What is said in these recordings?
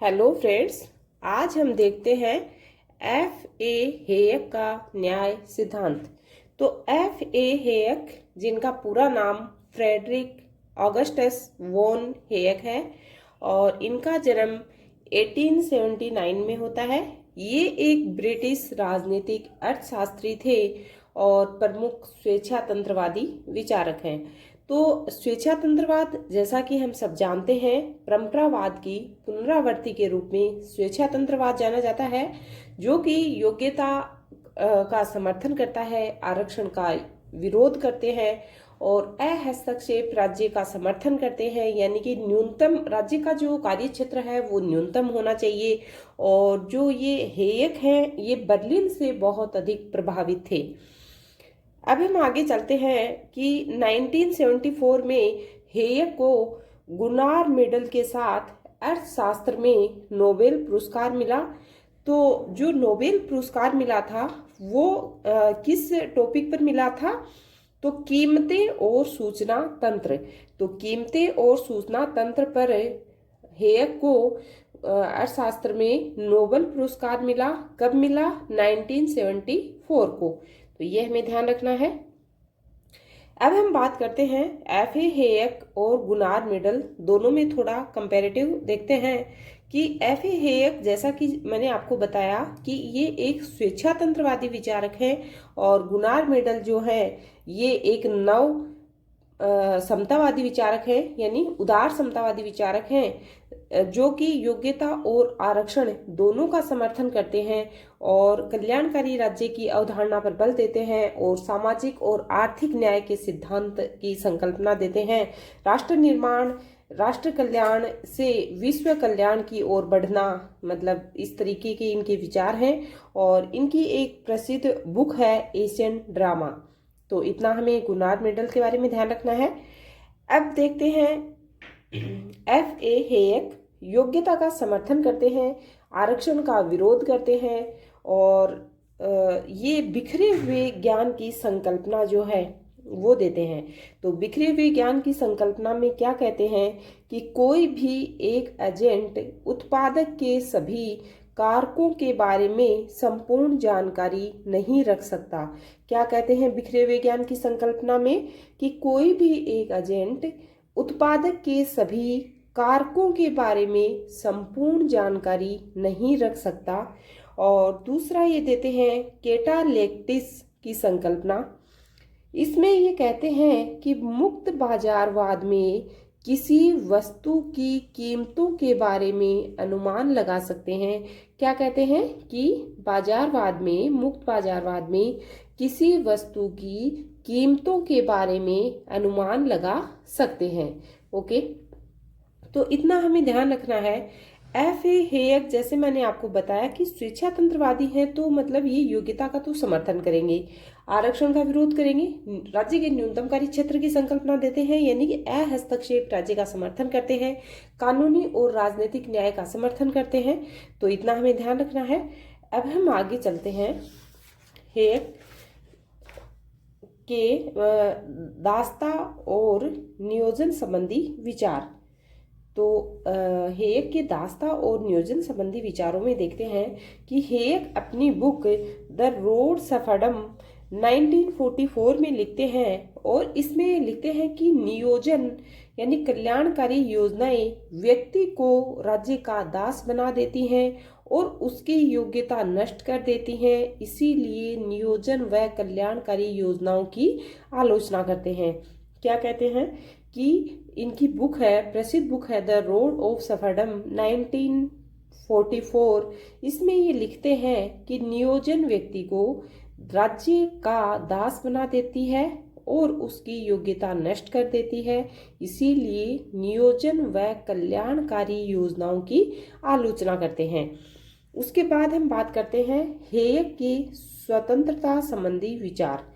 Hello friends. आज हम देखते हैं एफ ए हेयक का न्याय सिद्धांत। तो एफ ए हेयक, जिनका पूरा नाम फ्रेडरिक ऑगस्टस वॉन हेयक है और इनका जन्म 1879 में होता है। ये एक ब्रिटिश राजनीतिक अर्थशास्त्री थे और प्रमुख स्वेच्छातंत्रवादी विचारक हैं। तो स्वेच्छातंत्रवाद, जैसा कि हम सब जानते हैं, परंपरावाद की पुनरावृत्ति के रूप में स्वेच्छातंत्रवाद जाना जाता है, जो कि योग्यता का समर्थन करता है, आरक्षण का विरोध करते हैं और अहस्तक्षेप राज्य का समर्थन करते हैं। यानी कि न्यूनतम राज्य का जो कार्य क्षेत्र है वो न्यूनतम होना चाहिए। और जो ये हेयक हैं, ये बर्लिन से बहुत अधिक प्रभावित थे। अब हम आगे चलते हैं कि 1974 में हेयक को गुनार मेडल के साथ अर्थशास्त्र में नोबेल पुरस्कार मिला। तो जो नोबेल पुरस्कार मिला था वो किस टॉपिक पर मिला था? तो कीमतें और सूचना तंत्र। तो कीमतें और सूचना तंत्र पर हेयक को अर्थशास्त्र में नोबेल पुरस्कार मिला। कब मिला? 1974 को। तो ये हमें ध्यान रखना है। अब हम बात करते हैं एफ ए हेयक और गुनार मेडल दोनों में थोड़ा कंपैरेटिव देखते हैं कि एफ ए हेयक, जैसा कि मैंने आपको बताया कि ये एक स्वेच्छातंत्रवादी विचारक हैं और गुनार मेडल जो है ये एक नव समतावादी विचारक है, यानी उदार समतावादी विचारक हैं, जो कि योग्यता और आरक्षण दोनों का समर्थन करते हैं और कल्याणकारी राज्य की अवधारणा पर बल देते हैं और सामाजिक और आर्थिक न्याय के सिद्धांत की संकल्पना देते हैं। राष्ट्र निर्माण, राष्ट्र कल्याण से विश्व कल्याण की ओर बढ़ना, मतलब इस तरीके के इनके विचार हैं। और इनकी एक प्रसिद्ध बुक है एशियन ड्रामा। तो इतना हमें गुनार मेडल के बारे में ध्यान रखना है। अब देखते हैं एफ ए हेयक योग्यता का समर्थन करते हैं, आरक्षण का विरोध करते हैं और ये बिखरे हुए ज्ञान की संकल्पना जो है वो देते हैं। तो बिखरे हुए ज्ञान की संकल्पना में क्या कहते हैं कि कोई भी एक एजेंट उत्पादक के सभी कारकों के बारे में संपूर्ण जानकारी नहीं रख सकता। क्या कहते हैं बिखरे हुए ज्ञान की संकल्पना में? कि कोई भी एक एजेंट उत्पादक के सभी कारकों के बारे में संपूर्ण जानकारी नहीं रख सकता। और दूसरा ये देते हैं कैटालेक्टिस की संकल्पना। इसमें ये कहते हैं कि मुक्त बाजारवाद में किसी वस्तु की कीमतों के बारे में अनुमान लगा सकते हैं। क्या कहते हैं कि बाजारवाद में, मुक्त बाजारवाद में किसी वस्तु की कीमतों के बारे में अनुमान लगा सकते हैं। ओके, तो इतना हमें ध्यान रखना है। एफ ए हेयक, जैसे मैंने आपको बताया कि स्वेच्छातंत्रवादी हैं, तो मतलब ये योग्यता का तो समर्थन करेंगे, आरक्षण का विरोध करेंगे, राज्य के न्यूनतम कार्य क्षेत्र की संकल्पना देते हैं, यानी कि अहस्तक्षेप राज्य का समर्थन करते हैं, कानूनी और राजनीतिक न्याय का समर्थन करते हैं। तो इतना हमें ध्यान रखना है। अब हम आगे चलते हैं हेयक के दास्ता और नियोजन संबंधी विचार। तो हेयक के दास्ता और नियोजन संबंधी विचारों में देखते हैं कि हेयक अपनी बुक द रोड सफरडम 1944 में लिखते हैं और इसमें लिखते हैं कि नियोजन यानी कल्याणकारी योजनाएं व्यक्ति को राज्य का दास बना देती हैं और उसकी योग्यता नष्ट कर देती हैं। इसीलिए नियोजन व कल्याणकारी योजनाओं की आलोचना करते हैं। क्या कहते हैं कि इनकी बुक है, प्रसिद्ध बुक है द रोड ऑफ सफरडम 1944। इसमें ये लिखते हैं कि नियोजन व्यक्ति को राज्य का दास बना देती है और उसकी योग्यता नष्ट कर देती है। इसीलिए नियोजन व कल्याणकारी योजनाओं की आलोचना करते हैं। उसके बाद हम बात करते हैं हेयक की स्वतंत्रता संबंधी विचार।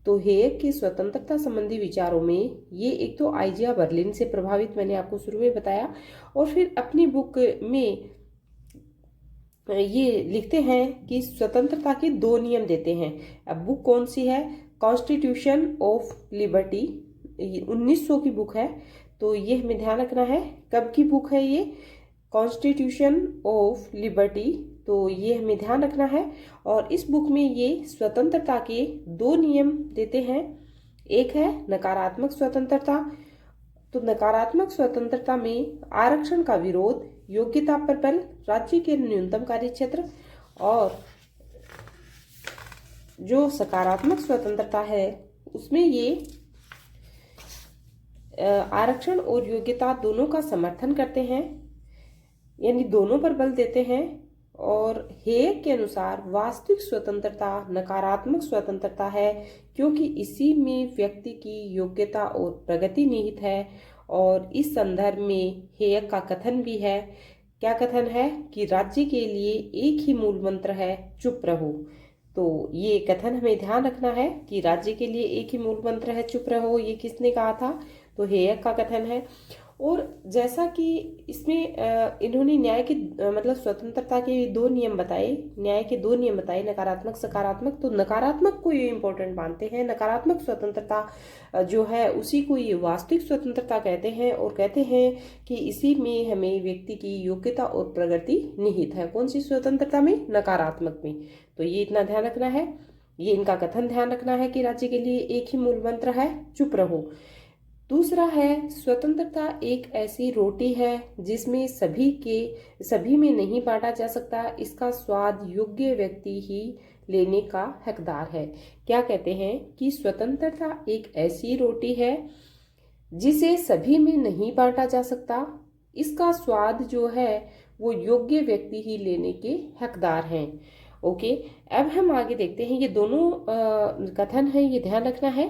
तो हेयक की स्वतंत्रता संबंधी विचारों में ये एक तो आइजिया बर्लिन से प्रभावित, मैंने आपको शुरू में बताया, और फिर अपनी बुक में ये लिखते हैं कि स्वतंत्रता के 2 नियम देते हैं। अब बुक कौन सी है? कॉन्स्टिट्यूशन ऑफ लिबर्टी, 1900 की बुक है। तो ये हमें ध्यान रखना है। कब की बुक है ये? कॉन्स्टिट्यूशन ऑफ लिबर्टी, तो ये हमें ध्यान रखना है। और इस बुक में ये स्वतंत्रता के 2 नियम देते हैं। एक है नकारात्मक स्वतंत्रता, तो नकारात्मक स्वतंत्रता में आरक्षण का विरोध, योग्यता पर बल, राज्य के न्यूनतम कार्य क्षेत्र। और जो सकारात्मक स्वतंत्रता है उसमें ये आरक्षण और योग्यता दोनों का समर्थन करते हैं, यानी दोनों पर बल देते हैं। और हेयक के अनुसार वास्तविक स्वतंत्रता नकारात्मक स्वतंत्रता है, क्योंकि इसी में व्यक्ति की योग्यता और प्रगति निहित है। और इस संदर्भ में हेयक का कथन भी है, क्या कथन है कि राज्य के लिए एक ही मूल मंत्र है, चुप रहो। तो ये कथन हमें ध्यान रखना है कि राज्य के लिए एक ही मूल मंत्र है, चुप रहो। ये किसने कहा था? तो हेयक का कथन है। और जैसा कि इसमें इन्होंने न्याय के मतलब स्वतंत्रता के 2 नियम बताए, न्याय के 2 नियम बताए, नकारात्मक सकारात्मक। तो नकारात्मक को ये इम्पोर्टेंट मानते हैं, नकारात्मक स्वतंत्रता जो है उसी को ये वास्तविक स्वतंत्रता कहते हैं। और कहते हैं कि इसी में हमें व्यक्ति की योग्यता और प्रगति निहित है। कौन सी स्वतंत्रता में? नकारात्मक में। तो ये इतना ध्यान रखना है, ये इनका कथन ध्यान रखना है कि राज्य के लिए एक ही मूल मंत्र है, चुप रहो। दूसरा है स्वतंत्रता एक ऐसी रोटी है जिसमें सभी में नहीं बांटा जा सकता, इसका स्वाद योग्य व्यक्ति ही लेने का हकदार है। क्या कहते हैं कि स्वतंत्रता एक ऐसी रोटी है जिसे सभी में नहीं बांटा जा सकता, इसका स्वाद जो है वो योग्य व्यक्ति ही लेने के हकदार हैं। ओके, अब हम आगे देखते हैं। ये दोनों कथन है, ये ध्यान रखना है।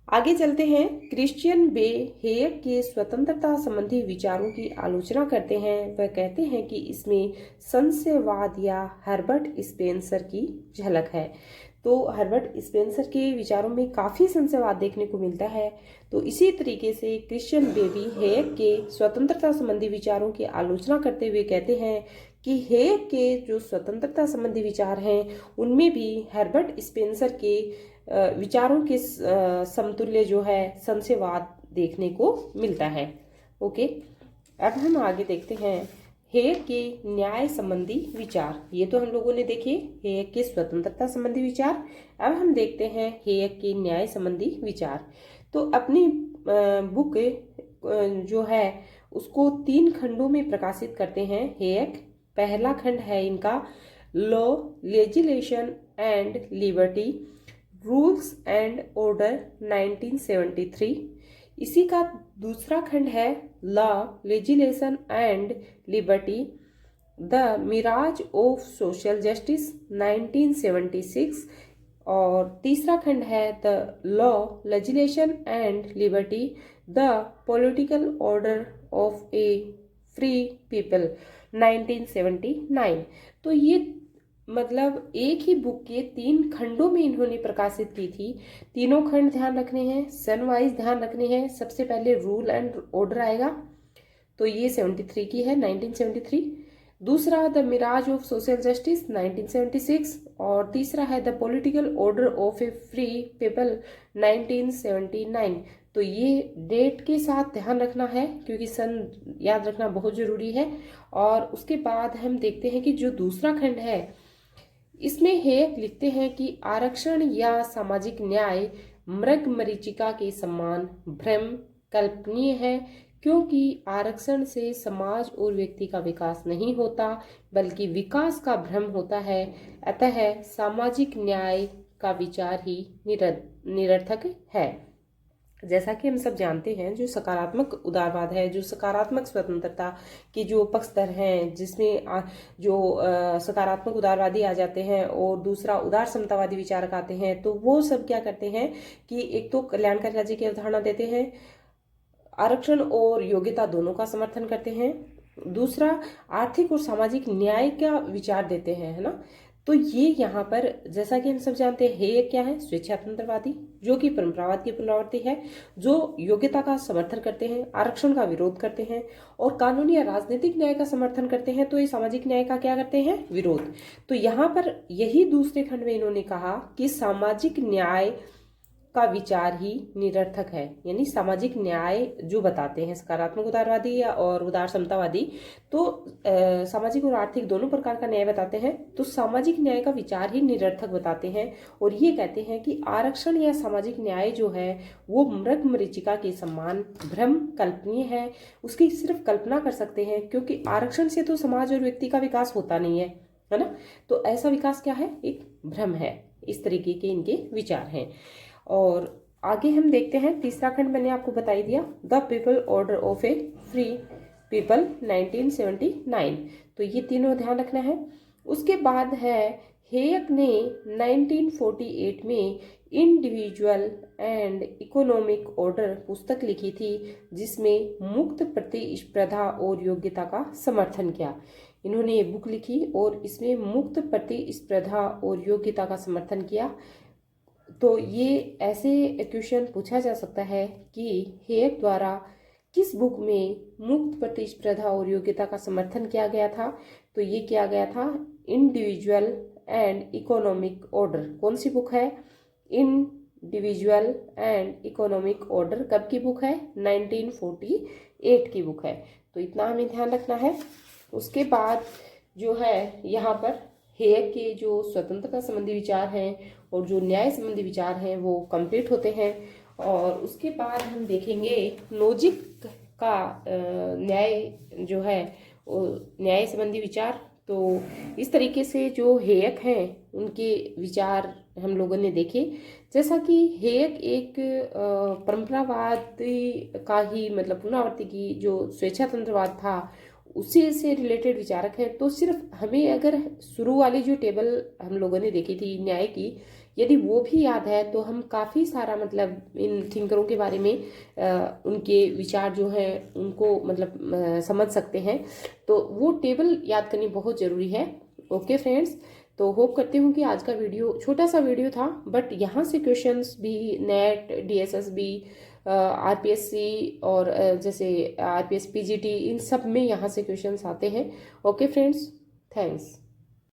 आगे चलते हैं। क्रिश्चियन बे हेयक के स्वतंत्रता संबंधी विचारों की आलोचना करते हैं। वह कहते हैं कि इसमें संशयवाद या हर्बर्ट स्पेंसर की झलक है। तो हर्बर्ट स्पेंसर के विचारों में काफ़ी संशयवाद देखने को मिलता है। तो इसी तरीके से क्रिश्चियन बे भी हेयक के स्वतंत्रता संबंधी विचारों की आलोचना करते हुए कहते हैं कि हेयक के जो स्वतंत्रता संबंधी विचार हैं उनमें भी हर्बर्ट स्पेंसर के विचारों के समतुल्य जो है संशयवाद देखने को मिलता है। ओके, अब हम आगे देखते हैं हेयक के न्याय संबंधी विचार। ये तो हम लोगों ने देखे हेयक के स्वतंत्रता संबंधी विचार। अब हम देखते हैं हेयक के न्याय संबंधी विचार। तो अपनी बुक जो है उसको 3 खंडों में प्रकाशित करते हैं हेयक। पहला खंड है इनका law, legislation and liberty, rules and order 1973। इसी का दूसरा खंड है law, legislation and liberty, the mirage of social justice 1976। और तीसरा खंड है the law, legislation and liberty, the political order of a free people 1979। तो ये मतलब एक ही बुक के 3 खंडों में इन्होंने प्रकाशित की थी। तीनों खंड ध्यान रखने हैं, सन वाइज ध्यान रखने हैं। सबसे पहले रूल एंड ऑर्डर आएगा, तो ये 73 की है, 1973। दूसरा the mirage of social justice 1976। और तीसरा है the political order of a free people 1979। तो ये डेट के साथ ध्यान रखना है क्योंकि सन याद रखना बहुत जरूरी है। और उसके बाद हम देखते हैं कि जो दूसरा खंड है इसमें हेयक लिखते हैं कि आरक्षण या सामाजिक न्याय मृग मरीचिका के समान भ्रम कल्पनीय है, क्योंकि आरक्षण से समाज और व्यक्ति का विकास नहीं होता बल्कि विकास का भ्रम होता है। अतः सामाजिक न्याय का विचार ही निरर्थक है। जैसा कि हम सब जानते हैं, जो सकारात्मक उदारवाद है, जो सकारात्मक स्वतंत्रता के जो पक्षधर हैं, जिसमें जो सकारात्मक उदारवादी आ जाते हैं और दूसरा उदार समतावादी विचारक आते हैं, तो वो सब क्या करते हैं कि एक तो कल्याणकारी राज्य की अवधारणा देते हैं, आरक्षण और योग्यता दोनों का समर्थन करते हैं, दूसरा आर्थिक और सामाजिक न्याय का विचार देते हैं, है ना। तो ये यहाँ पर जैसा कि हम सब जानते हैं हेयक क्या है, स्वेच्छातंत्रवादी, जो कि परंपरावाद की पुनरावृत्ति है, जो योग्यता का समर्थन करते हैं, आरक्षण का विरोध करते हैं और कानूनी या राजनीतिक न्याय का समर्थन करते हैं। तो ये सामाजिक न्याय का क्या करते हैं, विरोध। तो यहाँ पर यही दूसरे खंड में इन्होंने कहा कि सामाजिक न्याय का विचार ही निरर्थक है। यानी सामाजिक न्याय जो बताते हैं सकारात्मक उदारवादी या और उदार समतावादी, तो सामाजिक और आर्थिक दोनों प्रकार का न्याय बताते हैं, तो सामाजिक न्याय का विचार ही निरर्थक बताते हैं और ये कहते हैं कि आरक्षण या सामाजिक न्याय जो है वो मृग मरीचिका के समान भ्रम कल्पनीय है, उसकी सिर्फ कल्पना कर सकते हैं, क्योंकि आरक्षण से तो समाज और व्यक्ति का विकास होता नहीं है ना। तो ऐसा विकास क्या है, एक भ्रम है। इस तरीके के इनके विचार हैं। और आगे हम देखते हैं तीसरा खंड मैंने आपको बता ही दिया, the people order of a free people 1979। तो ये तीनों ध्यान रखना है। उसके बाद है हेयक ने 1948 में इंडिविजुअल एंड इकोनॉमिक ऑर्डर पुस्तक लिखी थी, जिसमें मुक्त प्रतिस्पर्धा और योग्यता का समर्थन किया। इन्होंने ये बुक लिखी और इसमें मुक्त प्रतिस्पर्धा और योग्यता का समर्थन किया। तो ये ऐसे क्वेश्चन पूछा जा सकता है कि हेयक द्वारा किस बुक में मुक्त प्रतिस्पर्धा और योग्यता का समर्थन किया गया था। तो ये किया गया था इंडिविजुअल एंड इकोनॉमिक ऑर्डर। कौन सी बुक है, इंडिविजुअल एंड इकोनॉमिक ऑर्डर। कब की बुक है, 1948 की बुक है। तो इतना हमें ध्यान रखना है। उसके बाद जो है यहाँ पर हेयक के जो स्वतंत्रता संबंधी विचार हैं और जो न्याय संबंधी विचार हैं वो कंप्लीट होते हैं। और उसके बाद हम देखेंगे नोजिक का न्याय जो है वो न्याय संबंधी विचार। तो इस तरीके से जो हेयक हैं उनके विचार हम लोगों ने देखे। जैसा कि हेयक एक परंपरावाद का ही मतलब पुनरावृत्ति की जो स्वेच्छातंत्रवाद था उसी से रिलेटेड विचारक है। तो सिर्फ हमें अगर शुरू वाली जो टेबल हम लोगों ने देखी थी न्याय की, यदि वो भी याद है तो हम काफ़ी सारा मतलब इन थिंकरों के बारे में उनके विचार जो हैं उनको मतलब समझ सकते हैं। तो वो टेबल याद करनी बहुत ज़रूरी है। ओके फ्रेंड्स, तो होप करती हूँ कि आज का वीडियो छोटा सा वीडियो था, बट यहाँ से क्वेश्चंस भी नेट DSSB RPSC और जैसे RPS PGT इन सब में यहाँ से क्वेश्चंस आते हैं। Okay friends, thanks.